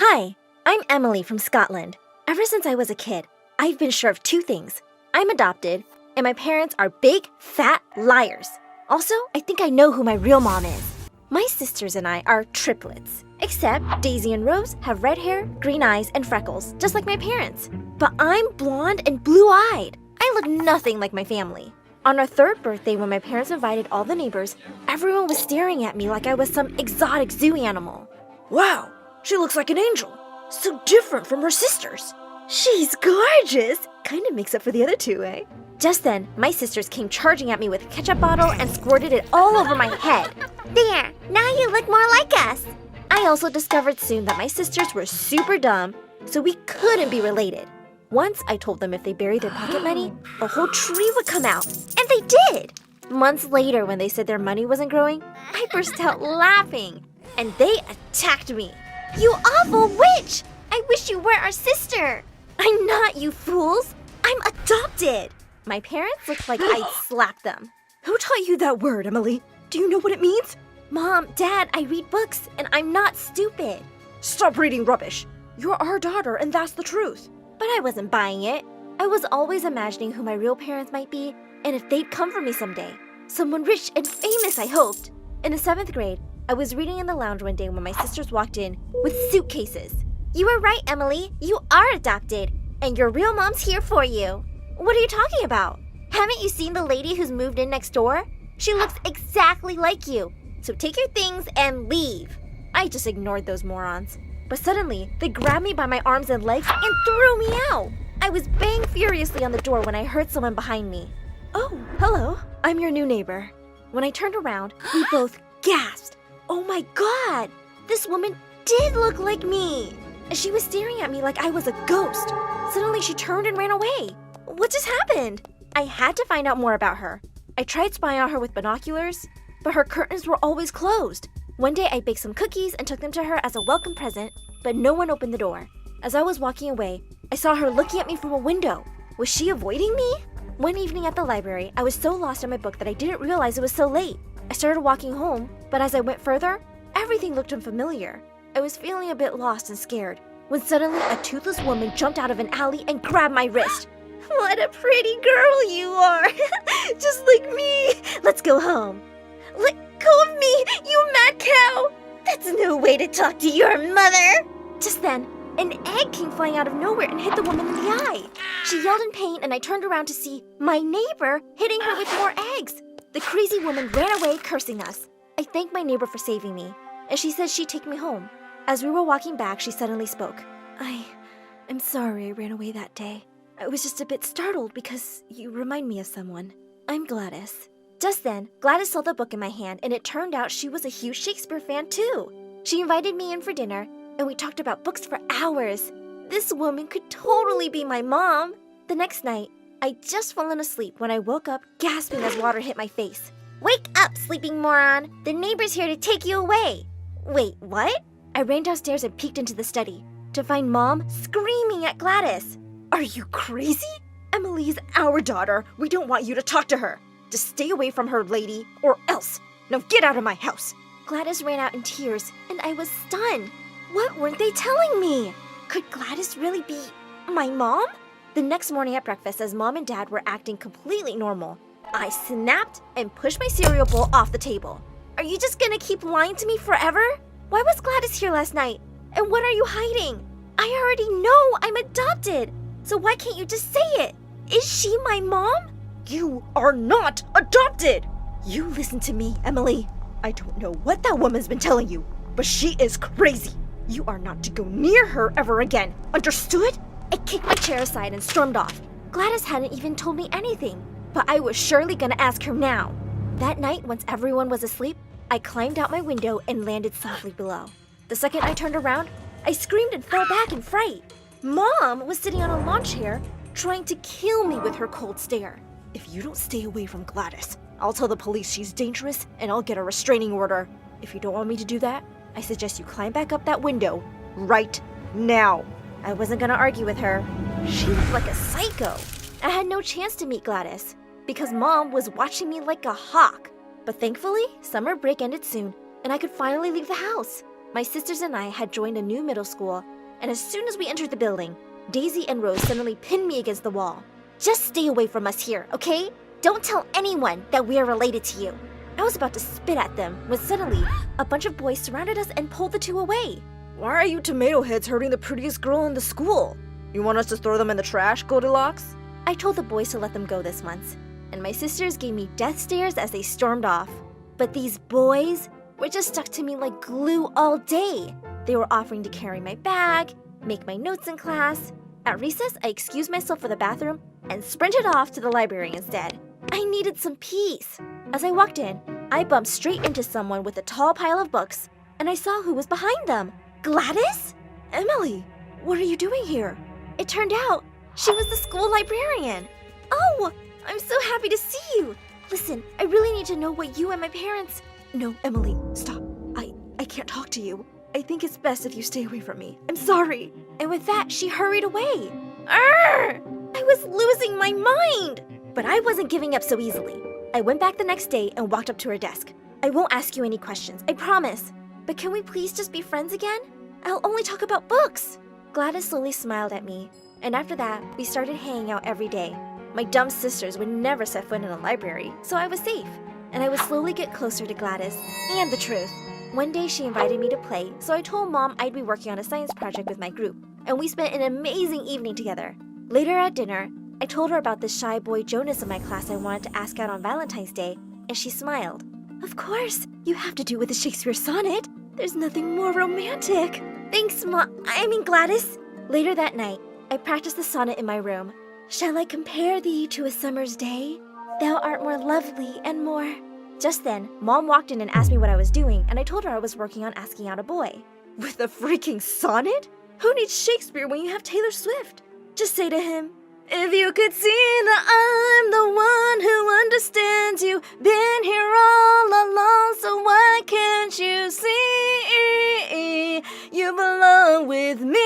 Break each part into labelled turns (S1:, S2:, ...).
S1: Hi, I'm Emily from Scotland. Ever since I was a kid, I've been sure of two things. I'm adopted, and my parents are big, fat liars. Also, I think I know who my real mom is. My sisters and I are triplets, except Daisy and Rose have red hair, green eyes, and freckles, just like my parents. But I'm blonde and blue-eyed. I look nothing like my family. On our third birthday, when my parents invited all the neighbors, everyone was staring at me like I was some exotic zoo animal.
S2: Wow, she looks like an angel. So different from her sisters.
S1: She's gorgeous! Kinda makes up for the other two, eh? Just then, my sisters came charging at me with a ketchup bottle and squirted it all over my head. There, now you look more like us! I also discovered soon that my sisters were super dumb, so we couldn't be related. Once I told them if they buried their pocket money, a whole tree would come out, and they did! Months later, when they said their money wasn't growing, I burst out laughing, and they attacked me. You awful witch! I wish you were our sister! I'm not, you fools! I'm adopted! My parents looked like I'd slapped them.
S2: Who taught you that word, Emily? Do you know what it means?
S1: Mom, Dad, I read books, and I'm not stupid.
S2: Stop reading rubbish. You're our daughter, and that's the truth.
S1: But I wasn't buying it. I was always imagining who my real parents might be, and if they'd come for me someday. Someone rich and famous, I hoped. In the 7th grade, I was reading in the lounge one day when my sisters walked in with suitcases. You were right, Emily. You are adopted, and your real mom's here for you. What are you talking about? Haven't you seen the lady who's moved in next door? She looks exactly like you. So take your things and leave. I just ignored those morons. But suddenly, they grabbed me by my arms and legs and threw me out. I was banging furiously on the door when I heard someone behind me.
S2: Oh, hello. I'm your new neighbor.
S1: When I turned around, we both gasped. Oh my God! This woman did look like me! She was staring at me like I was a ghost. Suddenly, she turned and ran away. What just happened? I had to find out more about her. I tried spying on her with binoculars, but her curtains were always closed. One day, I baked some cookies and took them to her as a welcome present, but no one opened the door. As I was walking away, I saw her looking at me from a window. Was she avoiding me? One evening at the library, I was so lost in my book that I didn't realize it was so late. I started walking home, but as I went further, everything looked unfamiliar. I was feeling a bit lost and scared, when suddenly a toothless woman jumped out of an alley and grabbed my wrist. What a pretty girl you are! Just like me! Let's go home. Let go of me, you mad cow! That's no way to talk to your mother! Just then, an egg came flying out of nowhere and hit the woman in the eye. She yelled in pain, and I turned around to see my neighbor hitting her with more eggs. The crazy woman ran away, cursing us. I thanked my neighbor for saving me, and she said she'd take me home. As we were walking back, she suddenly spoke. I'm sorry I ran away that day. I was just a bit startled because you remind me of someone. I'm Gladys. Just then, Gladys saw the book in my hand, and it turned out she was a huge Shakespeare fan too. She invited me in for dinner, and we talked about books for hours. This woman could totally be my mom. The next night, I'd just fallen asleep when I woke up gasping as water hit my face. Wake up, sleeping moron! The neighbor's here to take you away. Wait, what? I ran downstairs and peeked into the study to find Mom screaming at Gladys.
S2: Are you crazy? Emily's our daughter. We don't want you to talk to her. Just stay away from her, lady, or else. Now get out of my house.
S1: Gladys ran out in tears, and I was stunned. What weren't they telling me? Could Gladys really be my mom? The next morning at breakfast, as Mom and Dad were acting completely normal, I snapped and pushed my cereal bowl off the table. Are you just gonna keep lying to me forever? Why was Gladys here last night? And what are you hiding? I already know I'm adopted. So why can't you just say it? Is she my mom?
S2: You are not adopted! You listen to me, Emily. I don't know what that woman's been telling you, but she is crazy. You are not to go near her ever again. Understood?
S1: I kicked my chair aside and stormed off. Gladys hadn't even told me anything, but I was surely gonna ask her now. That night, once everyone was asleep, I climbed out my window and landed softly below. The second I turned around, I screamed and fell back in fright. Mom was sitting on a lawn chair, trying to kill me with her cold stare.
S2: If you don't stay away from Gladys, I'll tell the police she's dangerous and I'll get a restraining order. If you don't want me to do that, I suggest you climb back up that window right now.
S1: I wasn't gonna argue with her. She looked like a psycho. I had no chance to meet Gladys because Mom was watching me like a hawk. But thankfully, summer break ended soon and I could finally leave the house. My sisters and I had joined a new middle school, and as soon as we entered the building, Daisy and Rose suddenly pinned me against the wall. Just stay away from us here, okay? Don't tell anyone that we are related to you. I was about to spit at them when suddenly a bunch of boys surrounded us and pulled the two away.
S2: Why are you tomato heads hurting the prettiest girl in the school? You want us to throw them in the trash, Goldilocks?
S1: I told the boys to let them go this once, and my sisters gave me death stares as they stormed off. But these boys were just stuck to me like glue all day. They were offering to carry my bag, make my notes in class. At recess, I excused myself for the bathroom and sprinted off to the library instead. I needed some peace. As I walked in, I bumped straight into someone with a tall pile of books, and I saw who was behind them. Gladys?
S2: Emily, what are you doing here?
S1: It turned out she was the school librarian. Oh, I'm so happy to see you. Listen, I really need to know what you and my parents...
S2: No, Emily, stop. I can't talk to you. I think it's best if you stay away from me. I'm sorry.
S1: And with that, she hurried away. Arr! I was losing my mind. But I wasn't giving up so easily. I went back the next day and walked up to her desk. I won't ask you any questions, I promise. But can we please just be friends again? I'll only talk about books. Gladys slowly smiled at me, and after that, we started hanging out every day. My dumb sisters would never set foot in a library, so I was safe. And I would slowly get closer to Gladys and the truth. One day she invited me to play, so I told Mom I'd be working on a science project with my group, and we spent an amazing evening together. Later at dinner, I told her about the shy boy Jonas in my class I wanted to ask out on Valentine's Day, and she smiled. Of course, you have to do with the Shakespeare sonnet. There's nothing more romantic. Thanks, Gladys. Later that night, I practiced the sonnet in my room. Shall I compare thee to a summer's day? Thou art more lovely and more... Just then, Mom walked in and asked me what I was doing, and I told her I was working on asking out a boy.
S2: With a freaking sonnet? Who needs Shakespeare when you have Taylor Swift? Just say to him, if you could see that I'm the one who understands you, been here all along, so why can't you see? You belong with me,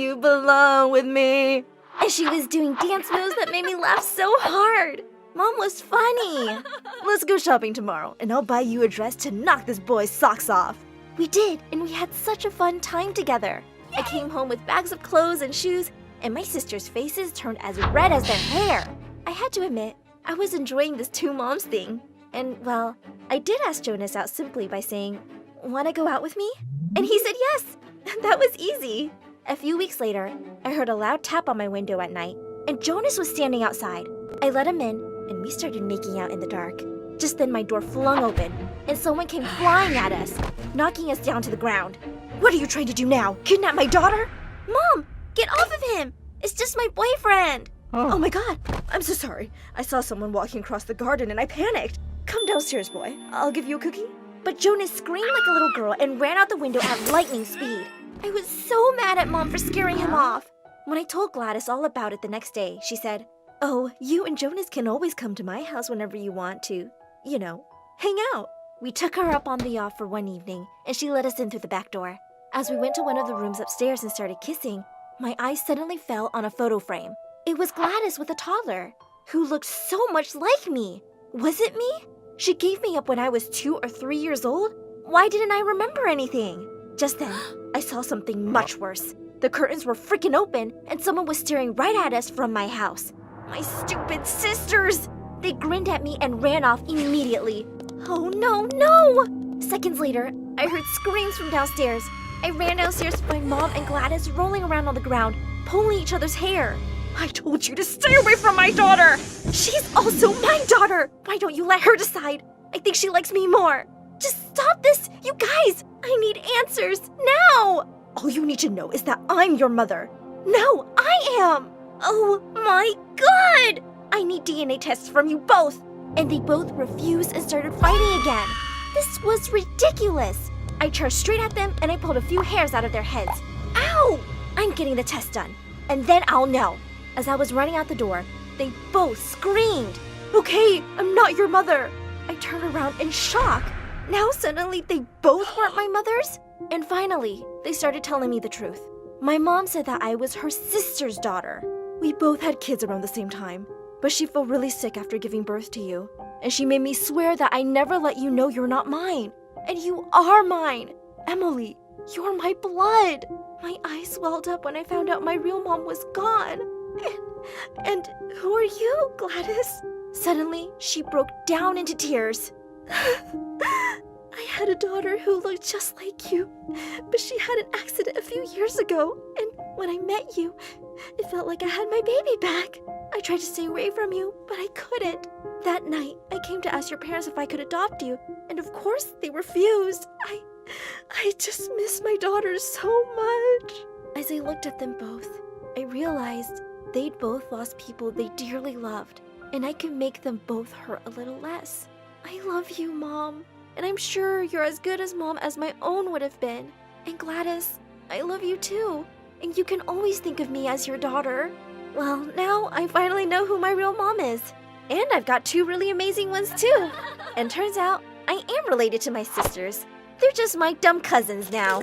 S2: you belong with me.
S1: And she was doing dance moves that made me laugh so hard. Mom was funny.
S2: Let's go shopping tomorrow, and I'll buy you a dress to knock this boy's socks off.
S1: We did, and we had such a fun time together. I came home with bags of clothes and shoes, and my sisters' faces turned as red as their hair. I had to admit, I was enjoying this two moms thing. And, well, I did ask Jonas out simply by saying, "Wanna go out with me?" And he said yes. That was easy. A few weeks later, I heard a loud tap on my window at night, and Jonas was standing outside. I let him in, and we started making out in the dark. Just then my door flung open, and someone came flying at us, knocking us down to the ground.
S2: What are you trying to do now? Kidnap my daughter?
S1: Mom, get off of him! It's just my boyfriend!
S2: Oh my god, I'm so sorry. I saw someone walking across the garden and I panicked. Come downstairs, boy. I'll give you a cookie.
S1: But Jonas screamed like a little girl and ran out the window at lightning speed. I was so mad at Mom for scaring him off. When I told Gladys all about it the next day, she said, "Oh, you and Jonas can always come to my house whenever you want to, hang out." We took her up on the yacht for one evening, and she let us in through the back door. As we went to one of the rooms upstairs and started kissing, my eyes suddenly fell on a photo frame. It was Gladys with a toddler, who looked so much like me. Was it me? She gave me up when I was 2 or 3 years old? Why didn't I remember anything? Just then, I saw something much worse. The curtains were freaking open, and someone was staring right at us from my house. My stupid sisters! They grinned at me and ran off immediately. Oh no, no! Seconds later, I heard screams from downstairs. I ran downstairs to find Mom and Gladys rolling around on the ground, pulling each other's hair.
S2: I told you to stay away from my daughter!
S1: She's also my daughter! Why don't you let her decide? I think she likes me more. Just stop this, you guys! I need answers, now!
S2: All you need to know is that I'm your mother.
S1: No, I am! Oh my god! I need DNA tests from you both! And they both refused and started fighting again. This was ridiculous. I charged straight at them and I pulled a few hairs out of their heads. Ow! I'm getting the test done, and then I'll know. As I was running out the door, they both screamed.
S2: Okay, I'm not your mother.
S1: I turned around in shock. Now suddenly they both weren't my mothers? And finally, they started telling me the truth. My mom said that I was her sister's daughter.
S2: We both had kids around the same time, but she fell really sick after giving birth to you, and she made me swear that I never let you know you're not mine.
S1: and you are mine. Emily, you're my blood. My eyes welled up when I found out my real mom was gone. And who are you, Gladys? Suddenly, she broke down into tears. I had a daughter who looked just like you, but she had an accident a few years ago, and when I met you, it felt like I had my baby back. I tried to stay away from you, but I couldn't. That night, I came to ask your parents if I could adopt you, and of course, they refused. I just miss my daughters so much. As I looked at them both, I realized they'd both lost people they dearly loved, and I could make them both hurt a little less. I love you, Mom, and I'm sure you're as good as Mom as my own would have been. And Gladys, I love you too, and you can always think of me as your daughter. Well, now I finally know who my real mom is. And I've got 2 really amazing ones too. And turns out, I am related to my sisters. They're just my dumb cousins now.